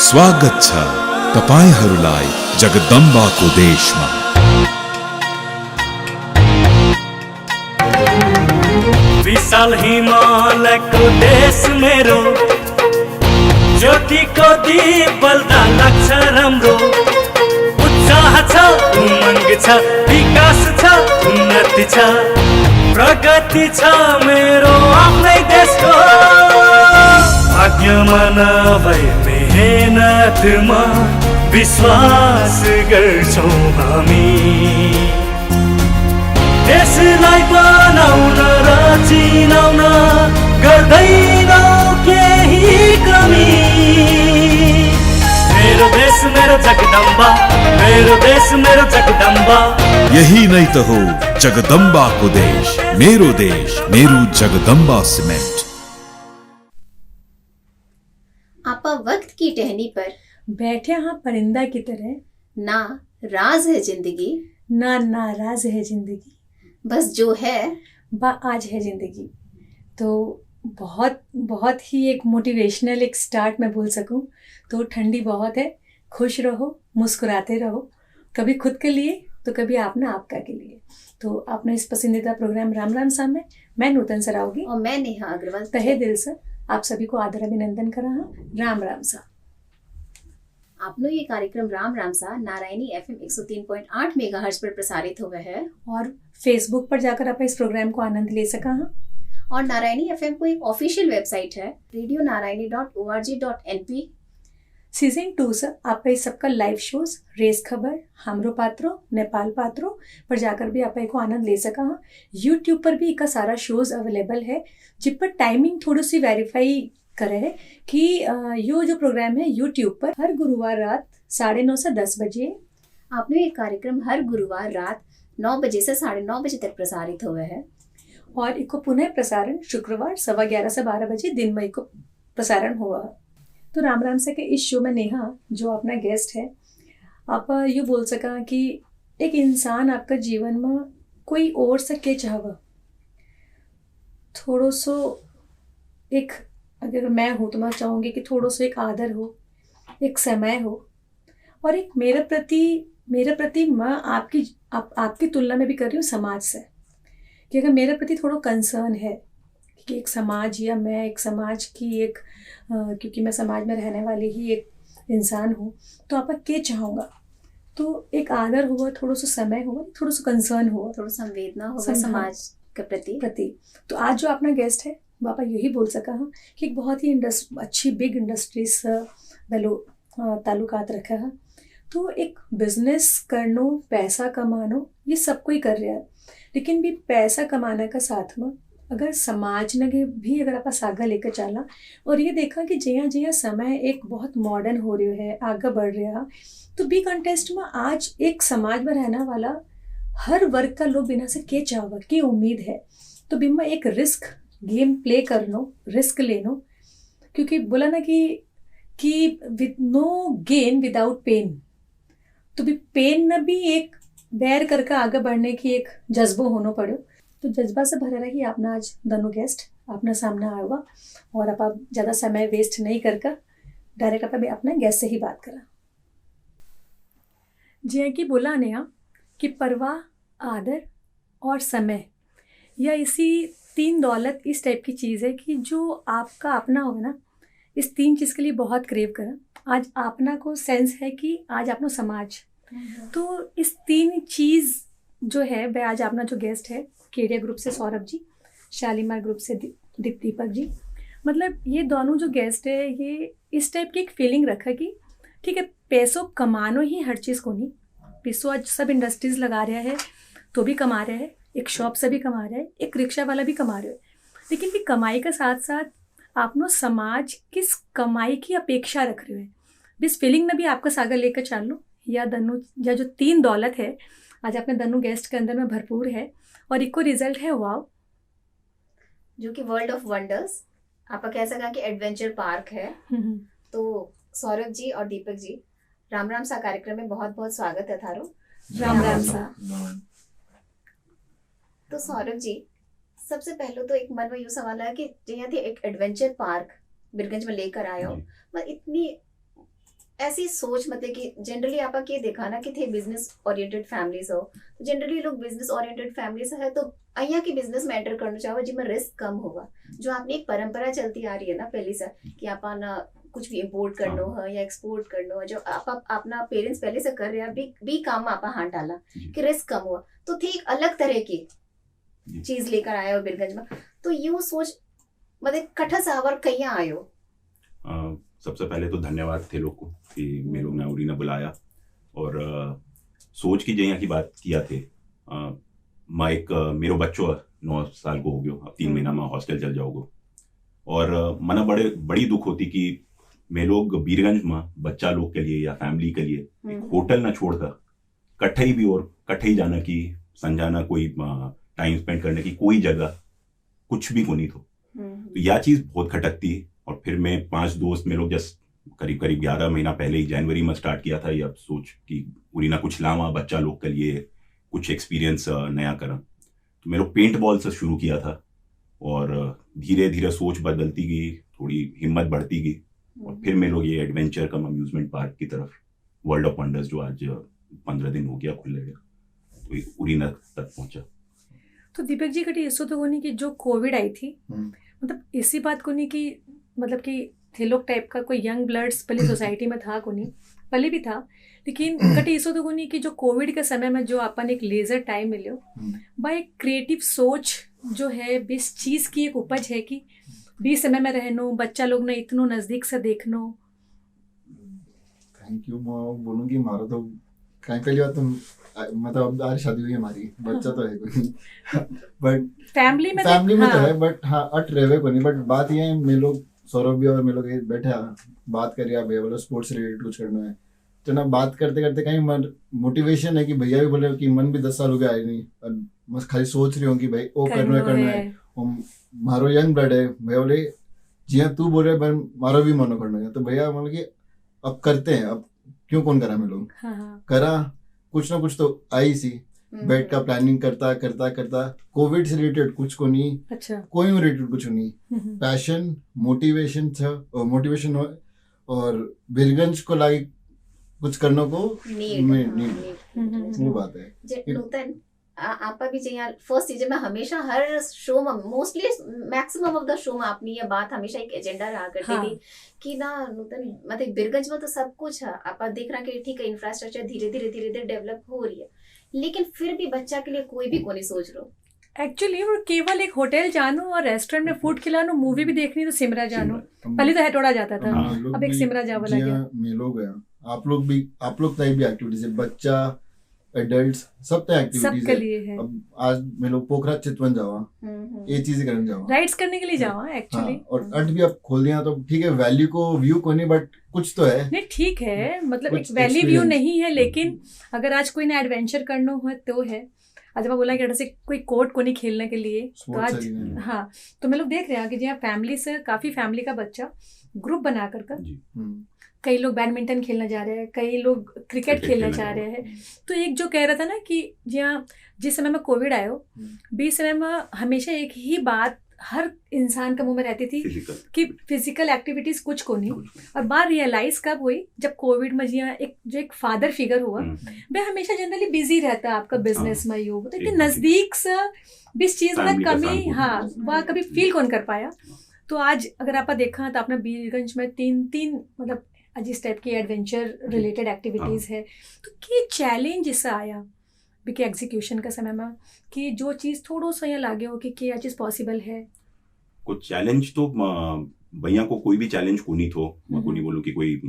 स्वागत छ तपाईहरूलाई जगदम्बाको देशमा। विशाल हिमालयको देश मेरो, ज्योतिको दीप बल्दा लाग्छ राम्रो। उत्साह छ, उमङ्ग छ, विकास छ, उन्नति छ, प्रगति छ मेरो आफ्नै देशको। भाग्यमा नभए मेहनतमा विश्वास गर्छौँ हामी। देशलाई बनाउन र चिनाउन गर्दैनौँ केही कमी। मेरो देश मेरो जगदम्बा, मेरो देश मेरो जगदम्बा। यही नै त हो जगदम्बाको देश, मेरो जगदम्बा सीमेंट। आपा वक्त की टहनी पर बैठे हाँ परिंदा की तरह, ना राज है जिंदगी, ना नाराज है जिंदगी, बस जो है आज है जिंदगी। तो बहुत ही एक मोटिवेशनल एक स्टार्ट मैं बोल सकूं तो ठंडी बहुत है, खुश रहो, मुस्कुराते रहो, कभी खुद के लिए तो कभी आपने आपका के लिए। तो आपने इस पसंदीदा प्रोग्राम राम राम सा में मैं नूतन सरावगी और मैं नेहा अग्रवाल तहे दिल से आप सभी को आदर अभिनंदन करा राम राम सा। आपनो ये कार्यक्रम राम राम सा नारायणी FM 103.8 मेगाहर्ट्ज पर प्रसारित हुआ है और फेसबुक पर जाकर आप इस प्रोग्राम को आनंद ले सका हाँ। और नारायणी FM को एक ऑफिशियल वेबसाइट है radionaraini.org.np। सीजन 2 से आप इस सबका लाइव शोज रेस खबर हमरो पात्रों नेपाल पात्रों पर जाकर भी आप को आनंद ले सका हाँ। यूट्यूब पर भी इका सारा शोज अवेलेबल है जिस पर टाइमिंग थोड़ी सी वेरीफाई करे है कि यो जो प्रोग्राम है यूट्यूब पर हर गुरुवार रात 9:30 से 10 बजे। आपने ये कार्यक्रम हर गुरुवार रात 9 बजे से 9:30 बजे तक प्रसारित हुआ है और इसको पुनः प्रसारण शुक्रवार 11:15 से 12 बजे दिन में इसको प्रसारण हुआ। तो राम राम से के इस शो में नेहा जो अपना गेस्ट है, आप ये बोल सका कि एक इंसान आपका जीवन में कोई और से के चाहवा थोड़ो सो एक, अगर मैं हूँ तो मैं चाहूँगी कि थोड़ो सो एक आदर हो, एक समय हो और एक मेरे प्रति मैं आपकी तुलना में भी कर रही हूँ समाज से कि अगर मेरे प्रति थोड़ा कंसर्न है कि एक समाज या मैं एक समाज की एक क्योंकि मैं समाज में रहने वाली ही एक इंसान हूँ तो आप क्या चाहूँगा। तो एक आदर हुआ, थोड़ा सा समय हुआ, थोड़ा सा कंसर्न हुआ, थोड़ा संवेदना होगा समाज के प्रति। तो आज जो अपना गेस्ट है बापा यही बोल सका हाँ कि एक बहुत ही अच्छी बिग इंडस्ट्रीज वेलो ताल्लुकात रखा है। तो एक बिजनेस करनो, पैसा कमानो ये सब कोई कर रहा है, लेकिन भी पैसा कमाने का साथ में अगर समाज ने भी अगर आप आगे लेकर चला और ये देखा कि जिया जिया समय एक बहुत मॉडर्न हो रहा है, आगे बढ़ रहा, तो बी कंटेस्ट में आज एक समाज में रहने वाला हर वर्ग का लोग बिना से के चाहवा की उम्मीद है। तो बिम्मा एक रिस्क गेम प्ले करनो, रिस्क लेनो, क्योंकि बोला ना कि with no gain without pain, तो भी पेन न भी एक बैर करके आगे बढ़ने की एक जज्बो होना पड़ो। तो जज्बा से भरा रही अपना आज दोनों गेस्ट अपना सामने आएगा और आप ज़्यादा समय वेस्ट नहीं करके डायरेक्ट आप अपना गेस्ट से ही बात करा। जी कि बोला नेहा कि परवाह, आदर और समय या इसी 3 दौलत इस टाइप की चीज़ है कि जो आपका अपना होगा ना, इस 3 चीज़ के लिए बहुत क्रेव करा। आज अपना को सेंस है कि आज अपना समाज, तो इस 3 चीज़ जो है वह आज अपना जो गेस्ट है केडिया ग्रुप से सौरभ जी, शालीमार ग्रुप से दीपक जी, मतलब ये दोनों जो गेस्ट है ये इस टाइप की एक फीलिंग रखा कि ठीक है पैसों कमानो ही हर चीज़ को नहीं, पैसों आज सब इंडस्ट्रीज लगा रहा है तो भी कमा रहे हैं, एक शॉप से भी कमा रहे हैं, एक रिक्शा वाला भी कमा रहे हैं, लेकिन भी कमाई के साथ साथ आपनो समाज किस कमाई की अपेक्षा रख रहे हैं, इस फीलिंग में भी आपका सागर लेकर चल लो। या जो 3 दौलत है आज अपने दोनों गेस्ट के अंदर में भरपूर है और इको रिजल्ट है वाव, जो कि वर्ल्ड ऑफ वंडर्स आप कह सका कि एडवेंचर पार्क है। तो सौरभ जी और दीपक जी राम राम सा कार्यक्रम में बहुत बहुत स्वागत है थारो। राम राम सा। तो सौरभ जी सबसे पहले तो एक मन में यूँ सवाल है कि जहाँ थी एक एडवेंचर पार्क बिरगंज में लेकर आए हो, पर इतनी ऐसी सोच मतलब कि जनरली आपा के देखा ना कि थे बिजनेस ओरिएंटेड फैमिलीज हो, तो जनरली लोग बिजनेस ओरिएंटेड फैमिलीज है तो અહીંયા की बिजनेस में एंटर करना चाहो जिसमें रिस्क कम होगा। जो आपने एक परंपरा चलती आ रही है ना पहले से कि आपा ना कुछ भी इंपोर्ट करना है या एक्सपोर्ट करना है, जो आप अपना पेरेंट्स पहले से कर रहे हैं भी काम में आपा हाथ डाला कि रिस्क कम हुआ, तो थी एक अलग तरह की चीज लेकर आए हो बीरगंज में। तो यूं सोच मतलब कठा सावर कहीं आयो। सबसे पहले तो धन्यवाद थे लोग को कि मेरे लोग ने उरी ने बुलाया और सोच की जैया की बात किया थे। मैं एक मेरो बच्चो 9 साल को हो गयो, अब 3 महीना में हॉस्टल चल जाओगे और मना बड़ी दुख होती कि मैं लोग बीरगंज में बच्चा लोग के लिए या फैमिली के लिए एक होटल ना छोड़कर कट्ठे भी और कट्ठे जाना की संजाना कोई टाइम स्पेंड करने की कोई जगह कुछ भी को नहीं थो। तो यह चीज बहुत खटकती है। और फिर मैं 5 दोस्त में लोग जस्ट करीब 11 महीना पहले ही जनवरी में स्टार्ट किया था ये सोच कि पूरी ना कुछ लावा बच्चा लोग के लिए कुछ एक्सपीरियंस नया करा। तो मैं लोग पेंट बॉल से शुरू किया था और धीरे धीरे सोच बदलती गई, थोड़ी हिम्मत बढ़ती गई और फिर मैं लोग ये एडवेंचर कम अम्यूजमेंट पार्क की तरफ वर्ल्ड ऑफ वंडर्स जो आज 15 दिन हो गया खुले गया तो उरीना तक पहुंचा। तो दीपक जी कटी ऐसा तो होनी कि जो कोविड आई थी मतलब इसी बात को नहीं कि मतलब कि थे लोग टाइप का कोई यंग ब्लड्स पहले सोसाइटी में था को नहीं, पहले भी था, लेकिन कटी ऐसा तो नहीं कि जो कोविड के समय में जो अपन एक लेजर टाइम मिलो बाय एक क्रिएटिव सोच जो है बीस चीज की एक उपज है कि 20 समय में रहनो बच्चा लोग ने इतनो नजदीक से देखनो। Thank you. मैं बोलूँगी मारो तो कहीं पहली बात तो मतलब आज शादी हुई है हमारी, बच्चा तो है कोई बट फैमिली में तो है बट हाँ अट रेवे को नहीं। बट बात ये है मैं लोग सौरभ भी और मैं लोग बैठे बात करिए भैया बोलो स्पोर्ट्स रिलेटेड कुछ करना है तो ना बात करते करते कहीं मन मोटिवेशन है कि भैया भी बोले कि मन भी 10 साल हो गया आए नहीं और बस खाली सोच रही हूँ कि भाई वो करना है मारो यंग ब्लड है। भैया बोले जी हाँ तू बोल रहे मारो भी मनो करना है तो भैया मतलब कि अब करते हैं, अब क्यों कौन करा मैं लोग करा कुछ ना कुछ तो आई सी बैठ का प्लानिंग करता करता करता कोविड से रिलेटेड कुछ को नहीं। अच्छा। कोई रिलेटेड कुछ नहीं, पैशन मोटिवेशन था मोटिवेशन और बीरगंज को लाइक कुछ करने को वो बात है। नूतन आपा भी चाहिए फर्स्ट चीज में हमेशा हर शो में mostly maximum of the show में अपनी ये बात हमेशा एक एजेंडा रहा करती थी कि ना नूतन मतलब बीरगंज में तो सब कुछ है, आप देख रहा कि ठीक है इंफ्रास्ट्रक्चर धीरे धीरे डेवलप हो रही है लेकिन फिर भी बच्चा के लिए कोई भी को नहीं सोच रहा एक्चुअली। वो केवल एक होटल जानो और रेस्टोरेंट में फूड खिलानो, मूवी भी देखनी तो सिमरा जानो, पहले तो हेटोड़ा जाता था अब एक सिमरा जा वाला गया। मैं लोग गया आप लोग तय भी एक्टिविटीज है, बच्चा एडल्ट्स सब तय एक्टिविटीज है। अब आज मैं लोग पोखरा चितवन जावा ये चीजें करने जावा राइड्स करने के लिए जावा एक्चुअली और अट भी अब खोल दिया तो ठीक है वैल्यू को व्यू को नहीं बट कुछ तो है नहीं ठीक है मतलब एक वैल्यू व्यू नहीं है लेकिन अगर आज कोई ना एडवेंचर करना हो तो है। आज मैं बोला कि से कोई कोर्ट को नहीं खेलने के लिए तो आज हाँ तो मैं लोग देख रहे हैं कि जहाँ फैमिली से काफी फैमिली का बच्चा ग्रुप बना कर कई लोग बैडमिंटन खेलना जा रहे हैं, कई लोग क्रिकेट खेलना चाह रहे हैं। तो एक जो कह रहा था ना कि जहाँ जिस समय में कोविड आयो 20 समय में हमेशा एक ही बात हर इंसान के मुंह में रहती थी कि फिजिकल एक्टिविटीज कुछ को नहीं। और बात रियलाइज कब हुई जब कोविड में एक फादर फिगर हुआ वह हमेशा जनरली बिजी रहता है आपका बिजनेस में योग तो इतने नजदीक से बीस चीज में कमी हाँ वह कभी फील कौन कर पाया। तो आज अगर आप देखा तो आपने बीरगंज में तीन मतलब इस टाइप की एडवेंचर रिलेटेड एक्टिविटीज है तो क्या चैलेंज इससे आया बिके एग्जीक्यूशन का समय में कि जो चीज थोड़ा सा यहाँ लागे हो कि क्या चीज पॉसिबल है। कुछ चैलेंज तो भैया को कोई भी चैलेंज को नहीं थो मैं को नहीं बोलूँ कि कोई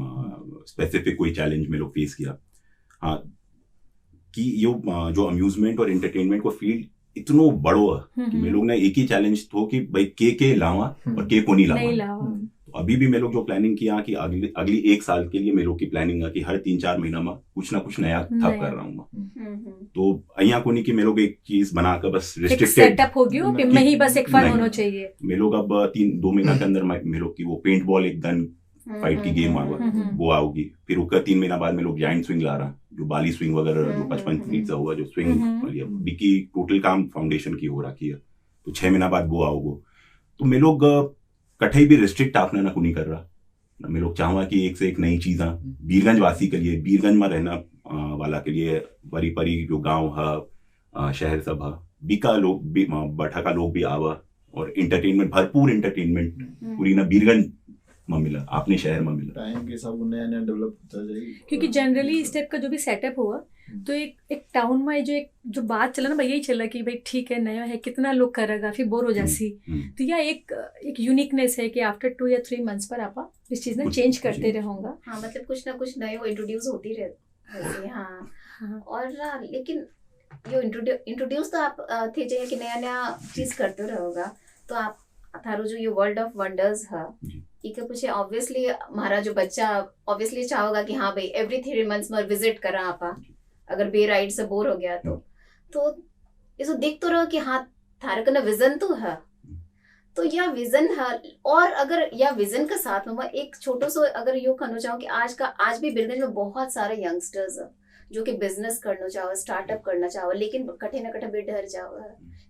स्पेसिफिक कोई चैलेंज में लोग फेस किया। हाँ कि यो जो अम्यूजमेंट और एंटरटेनमेंट को फील्ड इतनो बड़ो है कि मैं लोग ने एक ही चैलेंज थो कि भाई के लावा और के को नहीं लावा। तो अभी भी मैं लोग जो प्लानिंग किया कि अगली 1 साल के लिए मेरे की प्लानिंग है कि हर 3-4 महीना में कुछ ना कुछ नया थप कर रहा हूँ। तो अहिया को नहीं कि मैं लोग एक चीज बनाकर बस रिस्ट्रिक्टेड सेटअप हो गया कि मैं ही बस एक फन होना चाहिए। मैं लोग अब 2 महीना के अंदर मैं लोग की वो पेंट बॉल एक गन फाइट की गेम आगा वो आओगी। फिर उसका 3 महीना बाद में लोग जाइंट स्विंग ला रहा जो बाली स्विंग वगैरह जो 55 फीट का हुआ जो स्विंग बिकी टोटल काम फाउंडेशन की हो रखी है तो 6 महीना बाद वो आओगे। तो मैं लोग कठई भी रिस्ट्रिक्ट आपने ना को नहीं कर रहा मैं लोग चाहूँगा कि एक से एक नई चीज़ा बीरगंज वासी के लिए, बीरगंज में रहना वाला के लिए, परी परी जो गांव है, शहर सब है, बीका लोग भी, बठा का लोग भी आवा और एंटरटेनमेंट, भरपूर एंटरटेनमेंट पूरी ना बीरगंज में मिला, अपने शहर में मिला। टाइम के सब नया नया डेवलप होता जाएगी, क्योंकि जनरली इस टाइप का जो भी सेटअप हुआ तो एक टाउन में जो बात चला ना भाई, यही चला कि भाई ठीक है नया है, कितना लोग करेगा, फिर बोर हो जासी। तो यह एक यूनिकनेस है कि आफ्टर 2 या 3 मंथ्स पर आप इस चीज ने चेंज करते रहोगा। हाँ, मतलब कुछ ना कुछ नए इंट्रोड्यूस होती रहती है। हाँ, और लेकिन यो इंट्रोड्यूस तो आप थे चाहिए कि नया नया चीज करते रहोगा। तो आप थारो जो ये वर्ल्ड ऑफ वंडर्स है, इके पूछे ऑब्वियसली हमारा जो बच्चा ऑब्वियसली चाहोगा कि हाँ भाई एवरी 3 मंथ्स में विजिट करा आपा, अगर बे राइड से बोर हो गया तो इसको देख तो रहो कि हाँ थारे का विजन तो है। तो यह विजन है, और अगर यह विजन के साथ में एक छोटो सो अगर यो कहना चाहो कि आज भी बीरगंज में बहुत सारे यंगस्टर्स है जो कि बिजनेस करना चाहो, स्टार्टअप करना चाहो, लेकिन कठे न कठे भी डर जाओ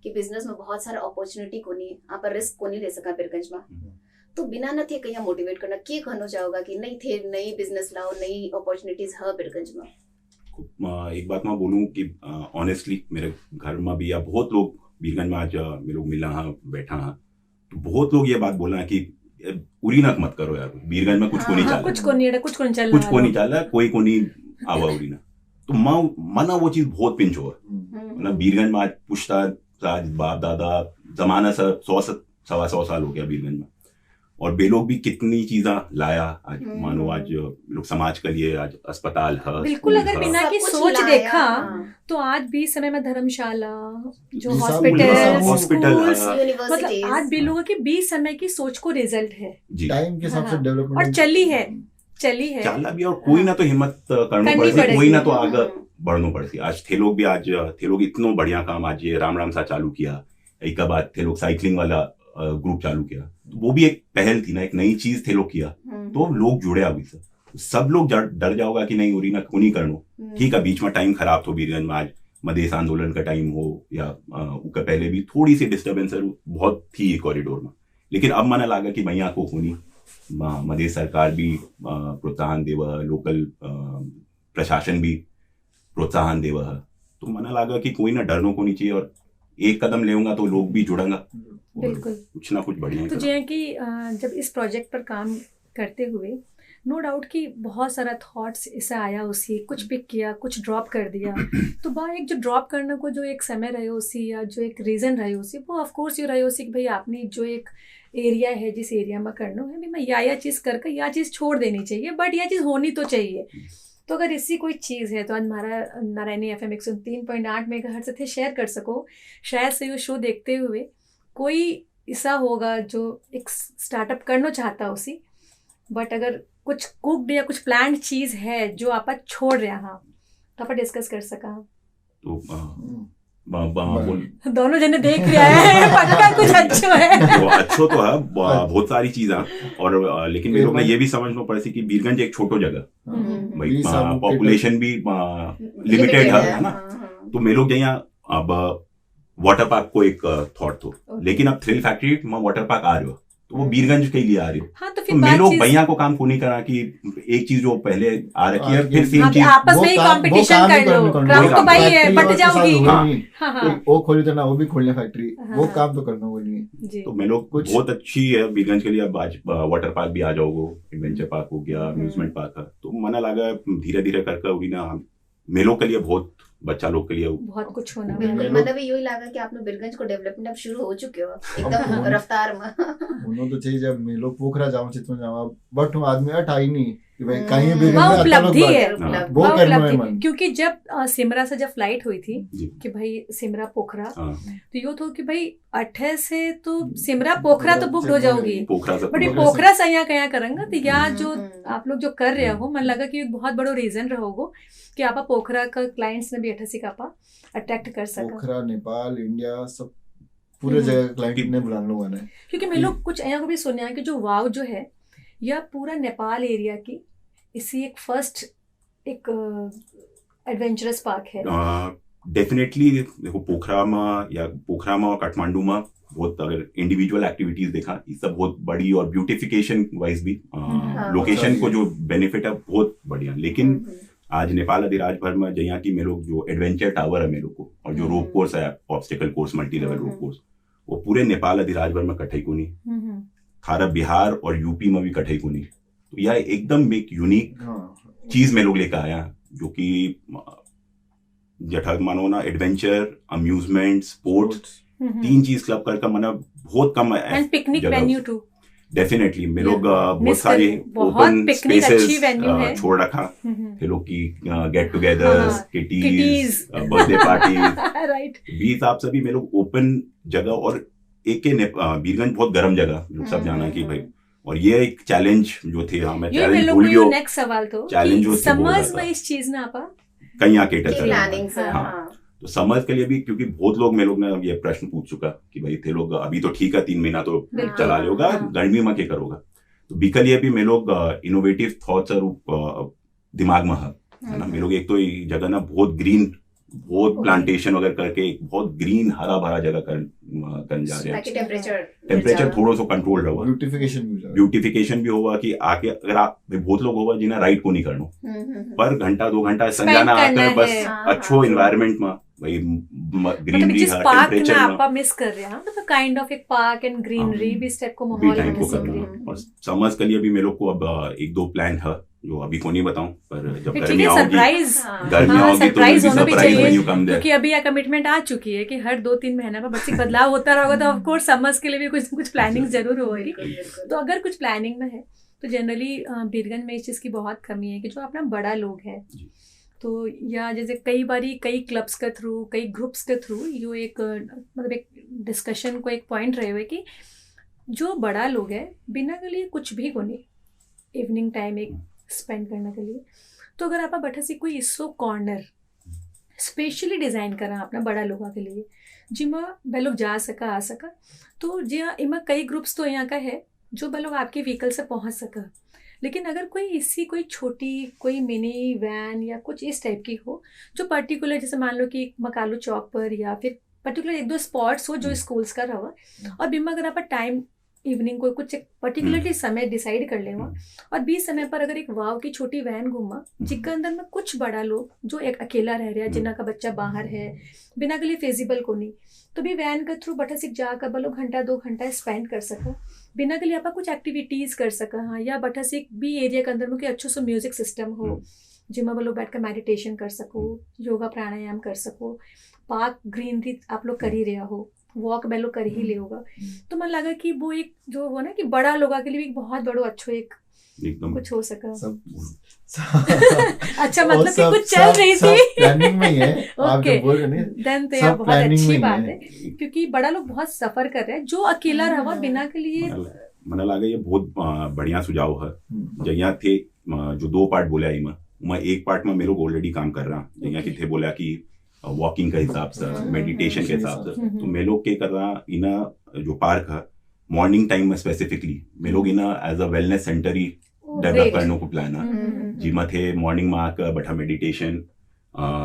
कि बिजनेस में बहुत सारा अपॉर्चुनिटी को नहीं, आप रिस्क को नहीं ले सका बीरगंज में। तो बिना न थे कहीं मोटिवेट करना के कहना चाहोगा कि नहीं थे नई बिजनेस लाओ, नई अपॉर्चुनिटीज है बीरगंज में। एक बात मैं बोलूँ कि ऑनेस्टली मेरे घर में भी या बहुत लोग बीरगंज में आज मेरे लोग मिला हाँ बैठा हाँ, तो बहुत लोग ये बात बोला कि उरी ना मत करो यार, बीरगंज में कुछ को नहीं चल, कुछ को नहीं चल रहा, कोई को नहीं आवा उरी ना। तो मना वो चीज बहुत पिंच हो ना, बीरगंज में आज पुछता आज बाप दादा जमाना सा 100-125 साल हो गया बीरगंज में, और बे लोग भी कितनी चीजा लाया आज, मानो आज लोग समाज के लिए आज अस्पताल है, बिल्कुल अगर बिना की सोच देखा तो आज भी समय में धर्मशाला जो हॉस्पिटल मतलब आज भी लोगों की 20 समय की सोच को रिजल्ट है, टाइम के हिसाब से डेवलपमेंट और चली है चाला भी, और कोई ना तो हिम्मत करनी पड़ती, कोई ना तो आगे बढ़ना पड़ती। आज थे लोग इतना बढ़िया काम आज ये राम सा चालू किया, एक बाद थे लोग साइकिलिंग वाला ग्रुप चालू किया, तो वो भी एक पहल थी ना, एक नई चीज थे लोग किया, तो लोग जुड़े अभी से। सब लोग डर जाओगा कि नहीं उरी ना नहीं करनो, ठीक है बीच में टाइम खराब तो बीरगंज में आज मधेश आंदोलन का टाइम हो या उसका पहले भी थोड़ी सी डिस्टर्बेंस बहुत थी कॉरिडोर में, लेकिन अब मना लगा कि भैया को होनी मधेश सरकार भी प्रोत्साहन देवा, लोकल प्रशासन भी प्रोत्साहन देवा है, तो मना लगा कि कोई ना डरनो को नहीं चाहिए, और एक कदम लेऊंगा तो लोग भी जुड़ेंगा, बिल्कुल कुछ ना कुछ बढ़िया। तो जैसे कि जब इस प्रोजेक्ट पर काम करते हुए नो डाउट कि बहुत सारा थॉट्स ऐसा आया उसी, कुछ पिक किया कुछ ड्रॉप कर दिया, तो वह एक जो ड्रॉप करने को जो एक समय रहे उसी या जो एक रीज़न रहे उसी, वो ऑफकोर्स ये रहे उसी कि भाई आपने जो एक एरिया है जिस एरिया में करना है, मैं या चीज़ करके या चीज़ छोड़ देनी चाहिए, बट यह चीज़ होनी तो चाहिए। तो अगर इसी कोई चीज़ है तो आज हमारा नारायणी FM 103.8 मेगाहर्ट्ज़ से शेयर कर सको, शायद से ये शो देखते हुए कोई ऐसा होगा जो एक स्टार्टअप करना चाहता उसी, बट अगर कुछ कुक्ड या कुछ प्लान्ड चीज़ है जो आप छोड़ रहे हैं तो आप डिस्कस कर सका। तो दोनों जने देख रहा है पक्का कुछ अच्छा है, वो अच्छो तो है बहुत सारी चीज़ें, और लेकिन मेरे लोग ने ये भी समझना पड़े कि बीरगंज एक छोटो जगह, भाई पॉपुलेशन भी लिमिटेड है ना, तो मेरे लोग यहाँ अब वाटर पार्क को एक थॉट तो, लेकिन अब थ्रिल फैक्ट्री में वाटर पार्क आ रहे हो, तो वो बीरगंज के लिए आ रही हो। हाँ, तो मैं लोग भैया को काम को नहीं करा कि एक चीज जो पहले आ रखी है फिर सेम चीज आपस में ही कंपटीशन कर लो, ग्राउंड तो भाई है बट जाओगी, वो खोली तो ना वो भी खोलने फैक्ट्री, वो काम तो करना वो नहीं। तो मैं लोग बहुत अच्छी है बीरगंज के लिए, अब आज वाटर पार्क भी आ जाओगे, एडवेंचर पार्क हो गया, अम्यूजमेंट पार्क है, तो मना लगा धीरे धीरे करके होगी ना, मेलों के लिए बहुत बच्चा लोग के लिए बहुत कुछ होना। बिल्कुल, मतलब यही लगा कि आपने बीरगंज को डेवलपमेंट अब शुरू हो चुके हो एकदम रफ्तार में। उन्होंने तो चाहिए जब मैं लोग पोखरा जाऊं चित्तौड़ जाऊं, बट हम आदमी अटाई नहीं कि भाई कहीं भी वो उपलब्धि है, वो करना है मन। क्योंकि जब सिमरा से जब फ्लाइट हुई थी कि भाई सिमरा पोखरा, तो यो तो कि भाई 28 से तो सिमरा पोखरा तो बुक हो जाओगी, बट ये पोखरा से यहाँ कया करेंगे, तो या जो आप लोग जो कर रहे हो, मन लगा कि एक बहुत बड़ा रीजन रहोगो कि आप पोखरा का क्लाइंट्स ने भी 28 का आप अट्रैक्ट कर सका। पोखरा, नेपाल, इंडिया सब पूरे जगह क्लाइंट ने बुला लो है, क्योंकि मैं लोग कुछ यहाँ को भी सुना है कि जो वाव जो है यह पूरा नेपाल एरिया की इसी एक फर्स्ट एक एडवेंचरस पार्क है। डेफिनेटली देखो पोखरा में और काठमांडू में बहुत अगर इंडिविजुअल एक्टिविटीज देखा ये सब बहुत बड़ी और ब्यूटिफिकेशन वाइज भी लोकेशन को जो बेनिफिट है बहुत बढ़िया, लेकिन आज नेपाल अधिराज भर में जहाँ की मेरे लोग जो एडवेंचर टावर है मेरे लोग को और जो रोप कोर्स है obstacle course multi level rope course वो पूरे नेपाल अधिराज भर में कठई को नहीं, थारा बिहार और यूपी में भी कठई को नहीं। तो यह एकदम एक यूनिक चीज में लोग लेकर आया जो कि जठा मानो ना एडवेंचर अम्यूजमेंट स्पोर्ट्स 3 चीज क्लब करके मना बहुत कम है। पिकनिक वेन्यू टू डेफिनेटली मेरे लोग बहुत सारे ओपन स्पेसेस छोड़ रखा, फिर लोग की get togethers kitty's birthday party right भी हिसाब से भी मेरे लोग ओपन जगह और एक के बीरगंज बहुत गर्म जगह लोग सब जाना कि भाई, और ये एक चैलेंज जो थे मैं चैलेंज भूल गया। नेक्स्ट सवाल तो चैलेंज जो समर्स में इस चीज ना आपा कहीं आके टच प्लानिंग से तो समर्स के लिए भी क्योंकि बहुत लोग मेरे लोग ने ये प्रश्न पूछ चुका कि भाई थे लोग अभी तो ठीक है 3 महीना तो चला लेगा, गर्मी में क्या करोगा। तो बीकल ये भी मेरे लोग इनोवेटिव थॉट्स और दिमाग में है ना। मेरे लोग एक तो ये जगह ना बहुत ग्रीन बहुत प्लांटेशन वगैरह करके एक बहुत ग्रीन हरा भरा जगह कर जा रहे हैं, टेम्परेचर थोड़ा सा कंट्रोल रहा, ब्यूटिफिकेशन भी होगा कि आके अगर आप बहुत लोग होगा जिन्हें राइड को नहीं करना पर घंटा 2 घंटा संजाना आता है बस अच्छो एनवायरनमेंट में भाई ग्रीनरी है टेम्परेचर आपा मिस कर रहे हैं मतलब काइंड ऑफ एक पार्क एंड ग्रीनरी भी स्टेप को माहौल को करना। और समर्स के लिए भी मेरे लोग को अब 1-2 प्लान है जो अभी को नहीं बताऊं, पर जब गर्मी आओगी सरप्राइज तो होना भी चाहिए क्योंकि क्योंकि अभी यह कमिटमेंट आ चुकी है कि हर 2-3 महीने में बच्चे बदलाव होता रहेगा तो ऑफ कोर्स समर्स के लिए भी कुछ प्लानिंग जरूर होगी। तो अगर कुछ प्लानिंग में है तो जनरली बीरगंज में इस चीज़ की बहुत कमी है कि जो अपना बड़ा लोग है तो या जैसे कई क्लब्स के थ्रू कई ग्रुप्स के थ्रू यो एक मतलब एक डिस्कशन को एक पॉइंट रहे हुए कि जो बड़ा लोग है बिना के लिए कुछ भी को नहीं इवनिंग टाइम एक स्पेंड करने के लिए, तो अगर आप बैठा सी कोई इसो कॉर्नर स्पेशली डिज़ाइन करा अपना बड़ा लोगों के लिए जिमा वह लोग जा सका आ सका, तो जी हाँ इमा कई ग्रुप्स तो यहाँ का है जो वह लोग आपके व्हीकल से पहुँच सका। लेकिन अगर कोई इसी कोई छोटी कोई मिनी वैन या कुछ इस टाइप की हो जो पर्टिकुलर जैसे मान लो कि मकालू चौक पर या फिर पर्टिकुलर 1-2 स्पॉट्स हो जो स्कूल्स का रहा और बिमा अगर आप टाइम इवनिंग को कुछ एक पर्टिकुलरली समय डिसाइड कर लेवा और 20 समय पर अगर एक वाव की छोटी वैन घूमा जिसके अंदर में कुछ बड़ा लोग जो एक अकेला रह रहा है जिन्ना का बच्चा बाहर है बिना के लिए फेजिबल को नहीं तो भी वैन के थ्रू बटा सिक जाकर बलो घंटा 2 घंटा स्पेंड कर सका बिना के लिए आप कुछ एक्टिविटीज़ कर सका। हाँ या बटा सिक भी एरिया के अंदर में कि अच्छो सा म्यूजिक सिस्टम हो जिसमें वो लोग बैठ कर मेडिटेशन कर सको योगा प्राणायाम कर सको पार्क ग्रीनरी आप लोग कर ही रहा हो वॉक बेलो कर ही ले होगा। तो मन लगा कि वो एक जो हो ना कि बड़ा लोगों के लिए भी एक बहुत बड़ो अच्छो एक कुछ हो सका अच्छा मतलब कि कुछ चल रही थी प्लानिंग में ही है ओके देन तो यार बहुत अच्छी बात है क्योंकि बड़ा लोग बहुत सफर कर रहे हैं जो अकेला रहा बिना के लिए मन लगा ये बहुत बढ़िया सुझाव है। जहाँ थे जो 2 पार्ट बोला मैं एक पार्ट में मेरे लोग ऑलरेडी काम कर रहा जहाँ की थे बोला कि वॉकिंग के हिसाब से मेडिटेशन के हिसाब से तो मैं लोग क्या कर रहा इना जो पार्क है मॉर्निंग टाइम में स्पेसिफिकली मैं लोग इना एज अ वेलनेस सेंटर ही डेवलप करने को प्लान है जिमा थे मॉर्निंग में आकर बैठा मेडिटेशन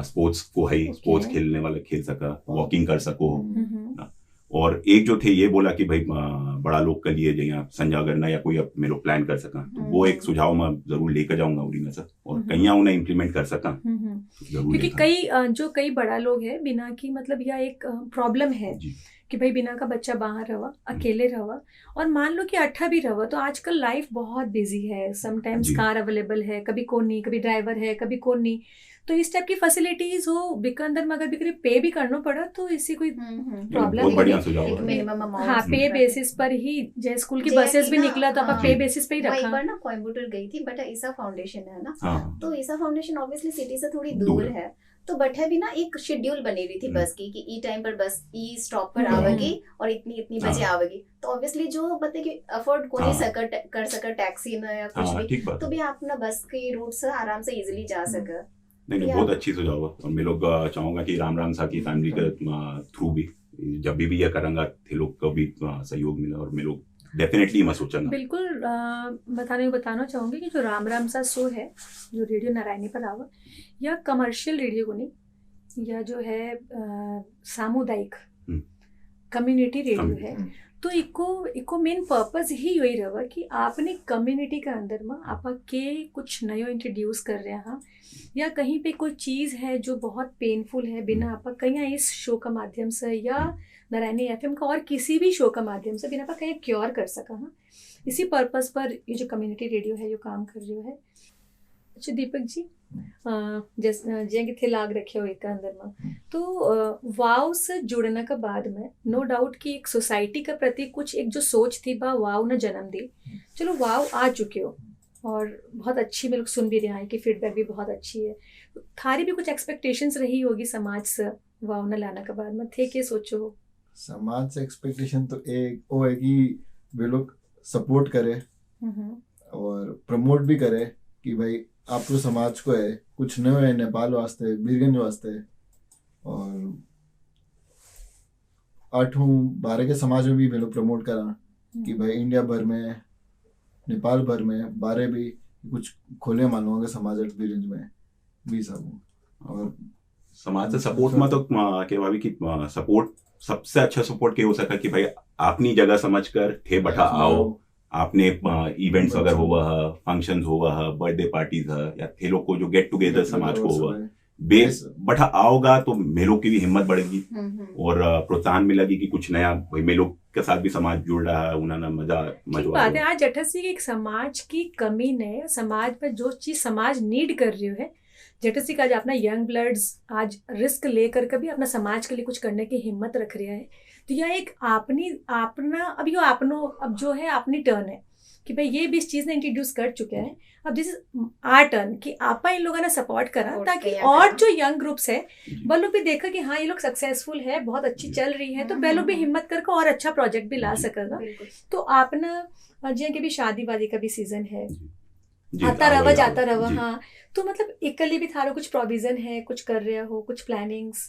स्पोर्ट्स को है स्पोर्ट्स खेलने वाले खेल सका वॉकिंग कर सको और एक जो थे ये बोला कि भाई बड़ा लोग के लिए जहाँ संजा करना या कोई मेरे लोग प्लान कर सका तो वो एक सुझाव मैं जरूर लेकर जाऊंगा उन्हीं से और कहीं उन्हें इम्प्लीमेंट कर सका क्योंकि कई बड़ा लोग है बिना की मतलब यह एक प्रॉब्लम है कि भाई बिना का बच्चा बाहर रहा अकेले रहा और मान लो कि 8 भी रहा तो आजकल लाइफ बहुत बिजी है समटाइम्स कार अवेलेबल है कभी कौन नहीं कभी ड्राइवर है कभी कौन नहीं तो इस टाइप की फैसिलिटीज हो बिक अंदर में अगर बिक्री पे भी करना पड़ा तो इससे कोई प्रॉब्लम नहीं। हाँ पे बेसिस पर ही जैसे स्कूल की बसेस भी निकला तो आप पे बेसिस पे ही रखा। एक बार ना कोयम्बटूर गई थी बट ईसा फाउंडेशन है ना तो ईसा फाउंडेशन ऑब्वियसली सिटी से थोड़ी दूर है तो बट है भी ना एक शेड्यूल बनी हुई थी बस की कि ई टाइम पर बस ई स्टॉप पर आवेगी और इतनी बजे आवेगी तो ऑब्वियसली जो बता कि अफोर्ड को नहीं कर सका टैक्सी में या कुछ भी तो भी आप ना बस के रूट से आराम से इजीली जा सका। नहीं बहुत अच्छी सुझाव है और मैं लोग चाहूंगा कि राम सा की फैमिली के थ्रू भी जब भी यह करेंगे थे लोग को भी सहयोग मिला और मैं लोग डेफिनेटली मैं सोचूंगा बिल्कुल बताना चाहूँगी कि जो राम सा शो है जो रेडियो नारायणी पर आवा या कमर्शियल रेडियो को नहीं या जो है सामुदायिक हम्म। कम्युनिटी रेडियो कम्युनिटी, है, तो इको मेन पर्पस ही यही रहा कि आपने कम्युनिटी का अंदर में आपा के कुछ नयो इंट्रोड्यूस कर रहे हैं, या कहीं पे कोई चीज़ है जो बहुत पेनफुल है, बिना आपा कहीं इस शो का माध्यम से या नारायणी एफएम का और किसी भी शो का माध्यम से बिना आपा कहीं क्योर कर सका। हाँ, इसी पर्पस पर ये जो कम्युनिटी रेडियो है ये काम कर रही है। अच्छा दीपक जी, जैसे कि थे लाग रखे हो एक अंदर में, तो वाव से जुड़ने के बाद में नो डाउट कि एक सोसाइटी के प्रति कुछ एक जो सोच थी बा वाव ने जन्म दी। चलो वाव आ चुके हो और बहुत अच्छी, मैं लोग सुन भी रहे हैं कि फीडबैक भी बहुत अच्छी है, तो थारी भी कुछ एक्सपेक्टेशंस रही होगी समाज से वाव ने लाने के बाद में, थे के सोचो हो? समाज से एक्सपेक्टेशन तो एक वो है कि वे लोग सपोर्ट करे और प्रमोट भी करे कि भाई आप तो समाज को है कुछ नयो है नेपाल वास्ते, बीरगंज वास्ते और 8-12 के समाज में भी वे लोग प्रमोट करा कि भाई इंडिया भर में, नेपाल भर में बारे भी कुछ खोले मालूम के समाज बीरगंज में भी सब। और समाज से सपोर्ट में तो के भाभी की सपोर्ट सबसे अच्छा सपोर्ट के हो सका कि भाई अपनी जगह समझ कर थे बैठा आओ, आपने इवेंट्स अगर हुआ है, फंक्शंस हुआ है, बर्थडे पार्टीज है, या थे लोग को जो गेट टुगेदर समाज को हुआ बेस बैठा आओगा तो मेलों की भी हिम्मत बढ़ेगी और प्रोत्साहन मिलेगी कि कुछ नया, भाई मेलों के साथ भी समाज जुड़ रहा है, उन्होंने मजा बात है। आज जटसी एक समाज की कमी ने, समाज पर जो चीज समाज नीड कर रही है, जटसी का आज अपना यंग ब्लड्स आज रिस्क लेकर कभी अपना समाज के लिए कुछ करने की हिम्मत रख रहा है, तो यह एक अब जो है अपनी टर्न है कि भाई ये भी इस चीज ने इंट्रोड्यूस कर चुके हैं, अब दिस इज आवर टर्न कि आपा इन लोगों ने सपोर्ट करा ताकि और जो यंग ग्रुप्स है वो लोग भी देखा कि हाँ ये लोग सक्सेसफुल है, बहुत अच्छी चल रही है, तो वे लोग भी हिम्मत करके और अच्छा प्रोजेक्ट भी ला सकेगा। तो आपने जिया के भी शादी वादी का भी सीजन है, आता रवा जाता रवा, हाँ, तो मतलब एक लिए भी थारो कुछ प्रोविजन है, कुछ कर रहे हो, कुछ प्लानिंग्स?